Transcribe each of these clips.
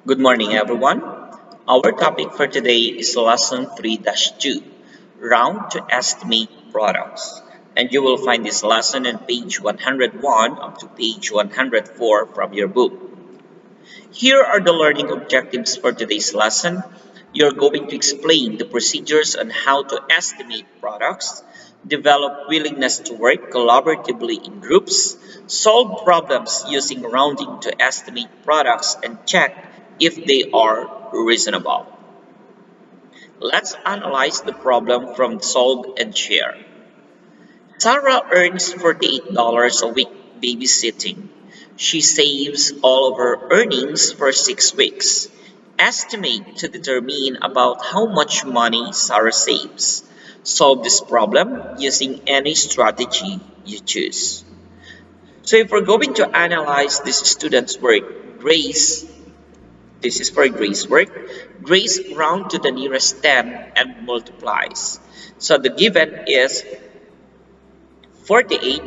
Good morning, everyone. Our topic for today is Lesson 3-2, Round to Estimate Products. And you will find this lesson on page 101 up to page 104 from your book. Here are the learning objectives for today's lesson. You're going to explain the procedures on how to estimate products, develop willingness to work collaboratively in groups, solve problems using rounding to estimate products, and check if they are reasonable. Let's analyze the problem from Solve and Share. Sarah earns $48 a week babysitting. She saves all of her earnings for 6 weeks. Estimate to determine about how much money Sarah saves. Solve this problem using any strategy you choose. So if we're going to analyze this student's work, this is for Grace's work. Grace round to the nearest 10 and multiplies. So the given is 48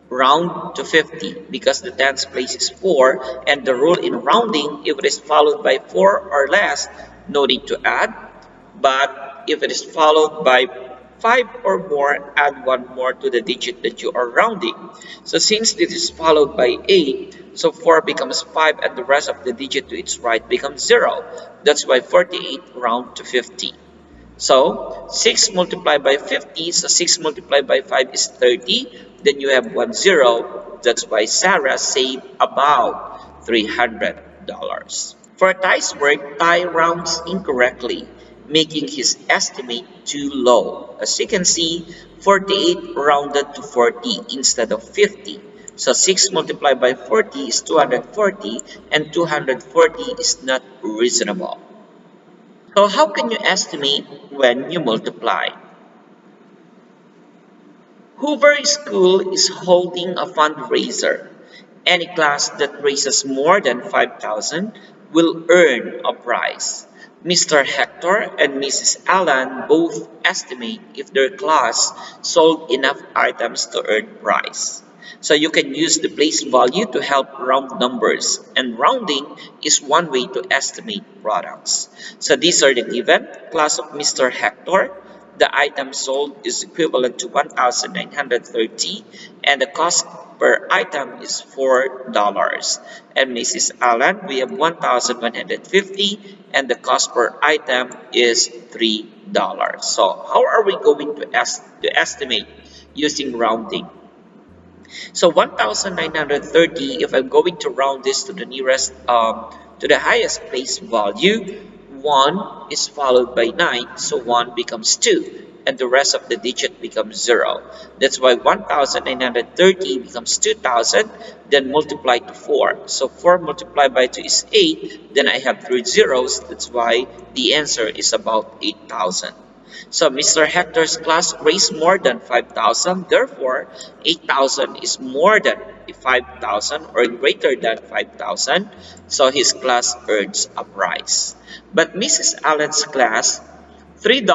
round to 50 because the tens place is 4, and the rule in rounding, if it is followed by 4 or less, no need to add, but if it is followed by 5 or more, add 1 more to the digit that you are rounding. So since this is followed by 8, so 4 becomes 5 and the rest of the digit to its right becomes 0. That's why 48 round to 50. So 6 multiplied by 50, so 6 multiplied by 5 is 30. Then you have 1 0. That's why Sarah saved about $300. For Ty's work, Ty rounds incorrectly, making his estimate too low. As you can see, 48 rounded to 40 instead of 50. So 6 multiplied by 40 is 240, and 240 is not reasonable. So how can you estimate when you multiply? Hoover School is holding a fundraiser. Any class that raises more than 5,000 will earn a prize. Mr. Hector and Mrs. Allen both estimate if their class sold enough items to earn prize. So you can use the place value to help round numbers, and rounding is one way to estimate products. So these are the given. Class of Mr. Hector, the item sold is equivalent to 1,930, and the cost per item is $4. And Mrs. Allen, we have 1,150, and the cost per item is $3. So how are we going to estimate using rounding? So 1,930, if I'm going to round this to the nearest, to the highest place value, 1 is followed by 9, so 1 becomes 2, and the rest of the digit becomes 0. That's why 1,930 becomes 2,000, then multiply to 4. So 4 multiplied by 2 is 8, then I have 3 zeros, that's why the answer is about 8,000. So Mr. Hector's class raised more than 5,000, therefore 8,000 is more than 5,000 or greater than 5,000, so his class earns a prize. But Mrs. Allen's class, $3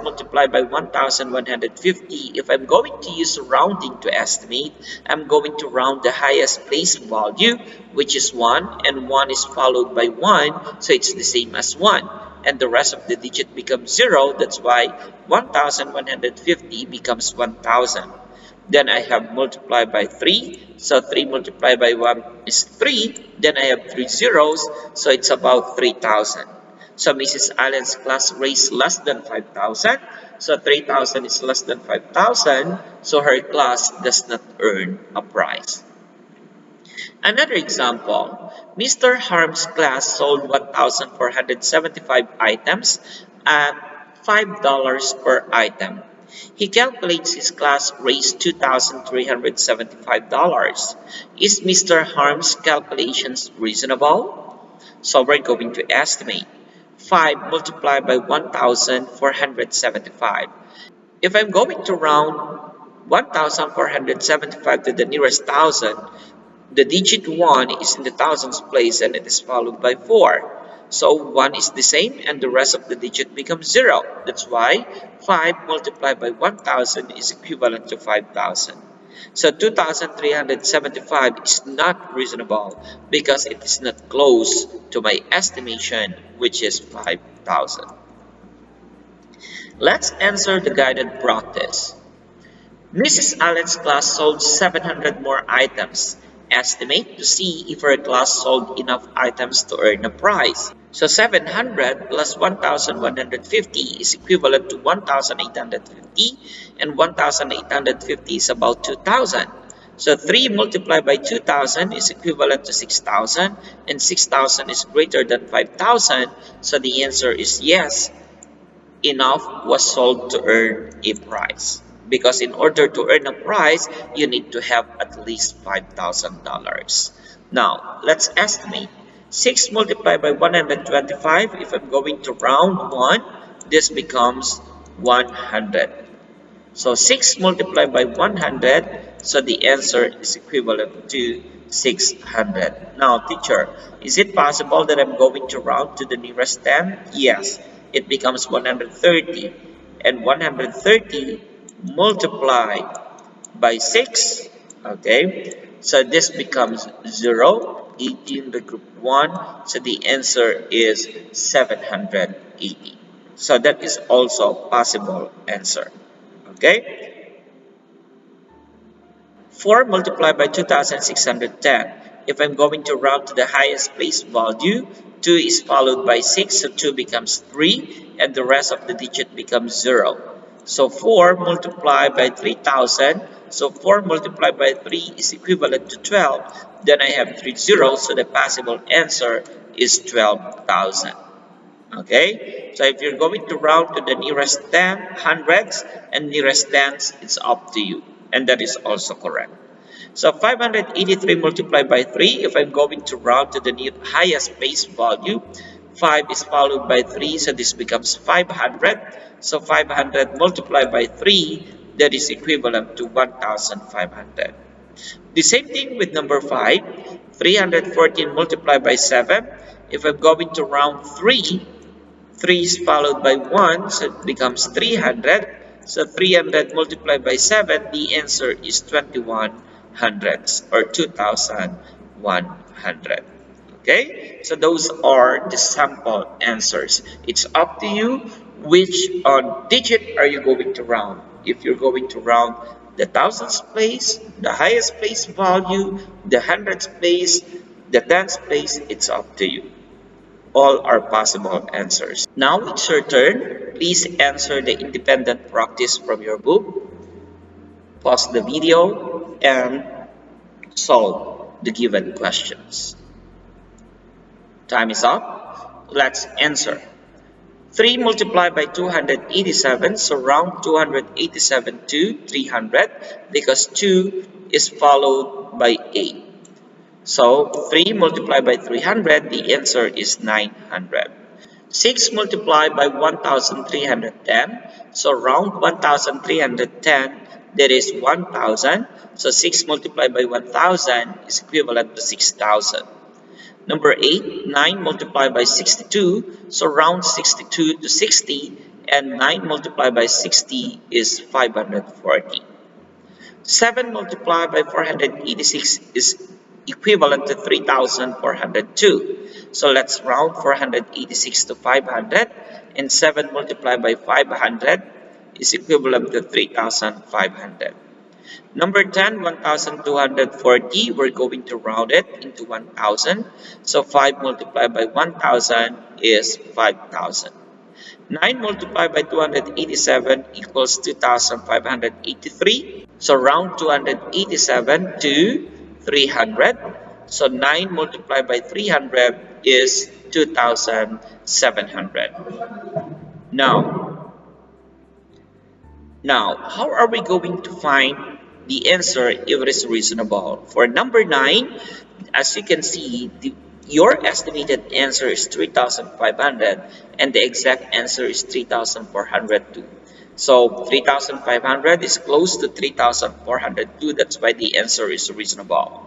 multiplied by 1,150, if I'm going to use rounding to estimate, I'm going to round the highest place value, which is 1, and 1 is followed by 1, so it's the same as 1. And the rest of the digit becomes 0, that's why 1,150 becomes 1,000. Then I have multiplied by 3, so 3 multiplied by 1 is 3, then I have 3 zeros, so it's about 3,000. So Mrs. Allen's class raised less than 5,000, so 3,000 is less than 5,000, so her class does not earn a prize. Another example, Mr. Harm's class sold 1,475 items at $5 per item. He calculates his class raised $2,375. Is Mr. Harm's calculations reasonable? So we're going to estimate 5 multiplied by 1,475. If I'm going to round 1,475 to the nearest thousand, the digit 1 is in the thousands place and it is followed by 4. So 1 is the same and the rest of the digit becomes 0. That's why 5 multiplied by 1,000 is equivalent to 5,000. So 2,375 is not reasonable because it is not close to my estimation, which is 5,000. Let's answer the guided practice. Mrs. Allen's class sold 700 more items. Estimate to see if her class sold enough items to earn a prize. So 700 plus 1,150 is equivalent to 1,850, and 1,850 is about 2,000. So 3 multiplied by 2,000 is equivalent to 6,000, and 6,000 is greater than 5,000. So the answer is yes, enough was sold to earn a prize. Because in order to earn a prize, you need to have at least $5,000. Now, let's estimate. 6 multiplied by 125, if I'm going to round 1, this becomes 100. So 6 multiplied by 100, so the answer is equivalent to 600. Now, teacher, is it possible that I'm going to round to the nearest 10? Yes, it becomes 130. And 130 multiplied by 6, okay? So this becomes 0, 80 in the group 1, so the answer is 780. So that is also possible answer. Okay? 4 multiplied by 2,610. If I'm going to round to the highest place value, 2 is followed by 6, so 2 becomes 3, and the rest of the digit becomes 0. So 4 multiplied by 3,000, so 4 multiplied by 3 is equivalent to 12. Then I have 3 zeros, so the possible answer is 12,000. Okay, so if you're going to round to the nearest 10, hundreds, and nearest tens, it's up to you. And that is also correct. So 583 multiplied by 3, if I'm going to round to the highest base value, 5 is followed by 3, so this becomes 500. So 500 multiplied by 3, that is equivalent to 1,500. The same thing with number 5, 314 multiplied by 7. If I'm going to round 3, 3 is followed by 1, so it becomes 300. So 300 multiplied by 7, the answer is 2100 or 2100. Okay, so those are the sample answers. It's up to you which digit are you going to round. If you're going to round the thousands place, the highest place value, the hundreds place, the tens place, it's up to you. All are possible answers. Now it's your turn. Please answer the independent practice from your book. Pause the video and solve the given questions. Time is up. Let's answer. 3 multiplied by 287, so round 287 to 300 because 2 is followed by 8. So 3 multiplied by 300, the answer is 900. 6 multiplied by 1,310, so round 1,310, that is 1,000. So 6 multiplied by 1,000 is equivalent to 6,000. Number 8, 9 multiplied by 62, so round 62 to 60, and 9 multiplied by 60 is 540. 7 multiplied by 486 is equivalent to 3,402. So let's round 486 to 500, and 7 multiplied by 500 is equivalent to 3,500. Number 10, 1,240, we're going to round it into 1,000. So 5 multiplied by 1,000 is 5,000. 9 multiplied by 287 equals 2,583. So round 287 to 300. So 9 multiplied by 300 is 2,700. Now, how are we going to find the answer if it is reasonable? For number 9, as you can see, your estimated answer is 3,500 and the exact answer is 3,402. So 3,500 is close to 3,402. That's why the answer is reasonable.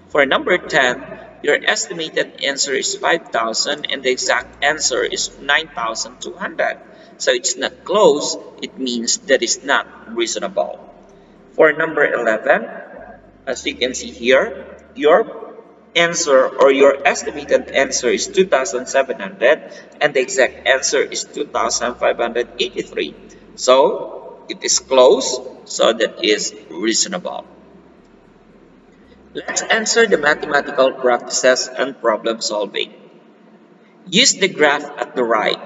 For number 10, your estimated answer is 5,000 and the exact answer is 9,200. So it's not close, it means that it's not reasonable. For number 11, as you can see here, your answer or your estimated answer is 2,700 and the exact answer is 2,583. So it is close, so that is reasonable. Let's answer the mathematical practices and problem solving. Use the graph at the right.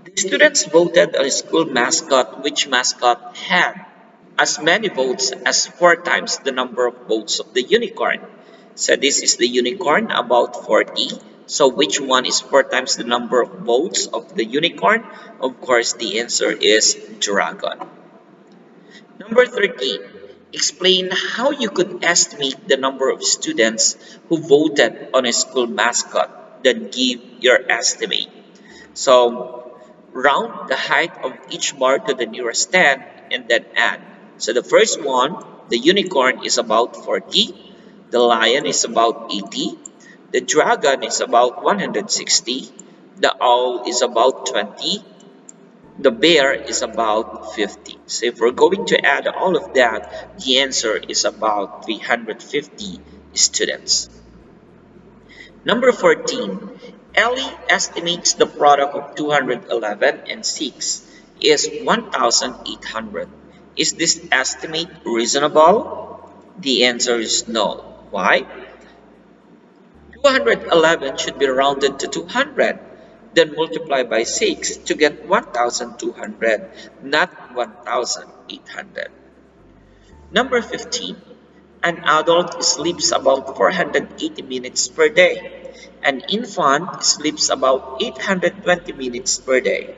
The students voted on a school mascot which mascot had as many votes as 4 times the number of votes of the unicorn. So this is the unicorn, about 40. So which one is 4 times the number of votes of the unicorn? Of course, the answer is dragon. Number 13. Explain how you could estimate the number of students who voted on a school mascot. Then give your estimate. So round the height of each bar to the nearest 10 and then add. So the first one, the unicorn is about 40, the lion is about 80, the dragon is about 160, the owl is about 20, the bear is about 50. So if we're going to add all of that, the answer is about 350 students. Number 14. Ellie estimates the product of 211 and 6 is 1,800. Is this estimate reasonable? The answer is no. Why? 211 should be rounded to 200, then multiply by 6 to get 1,200, not 1,800. Number 15. An adult sleeps about 480 minutes per day. An infant sleeps about 820 minutes per day.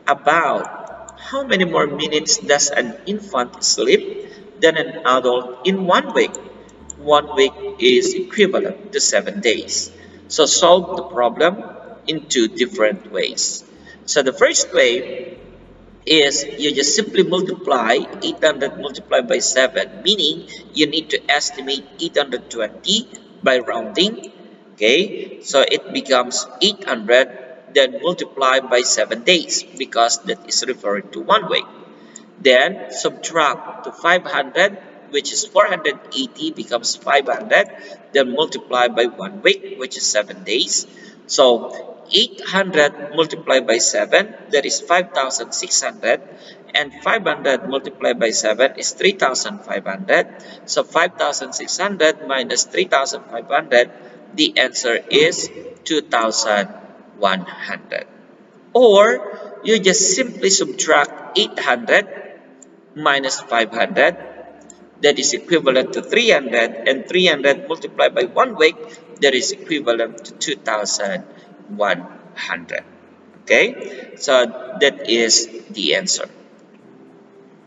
About how many more minutes does an infant sleep than an adult in 1 week? 1 week is equivalent to 7 days. So solve the problem in 2 different ways. So the first way is you just simply multiply 800 multiplied by 7, meaning you need to estimate 820 by rounding. Okay, so it becomes 800, then multiply by 7 days because that is referring to 1 week. Then subtract to 500, which is 480 becomes 500, then multiply by 1 week, which is 7 days. So 800 multiplied by 7, that is 5,600, and 500 multiplied by 7 is 3,500. So 5,600 minus 3,500, the answer is 2,100. Or you just simply subtract 800 minus 500, that is equivalent to 300, and 300 multiplied by 1 week, that is equivalent to 2,100. Okay, so that is the answer.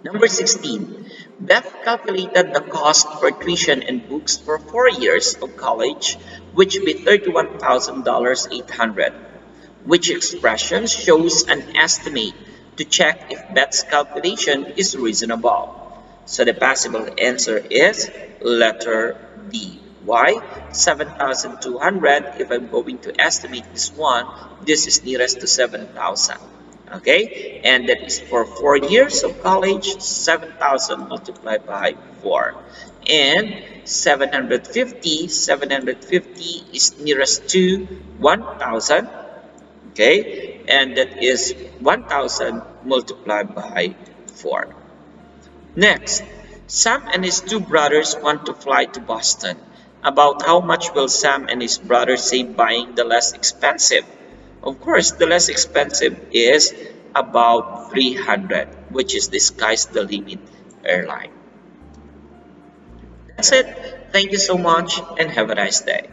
Number 16. Beth calculated the cost for tuition and books for 4 years of college, which be $31,800. Which expression shows an estimate to check if Beth's calculation is reasonable? So the possible answer is letter D. Why? 7,200. If I'm going to estimate this one, this is nearest to 7,000. Okay, and that is for 4 years of college. 7,000 multiplied by 4, and 750 is nearest to 1,000. Okay, and that is 1,000 multiplied by 4. Next, Sam and his 2 brothers want to fly to Boston. About how much will Sam and his brother save buying the less expensive? Of course, the less expensive is about 300, which is the sky's the limit airline. That's it. Thank you so much and have a nice day.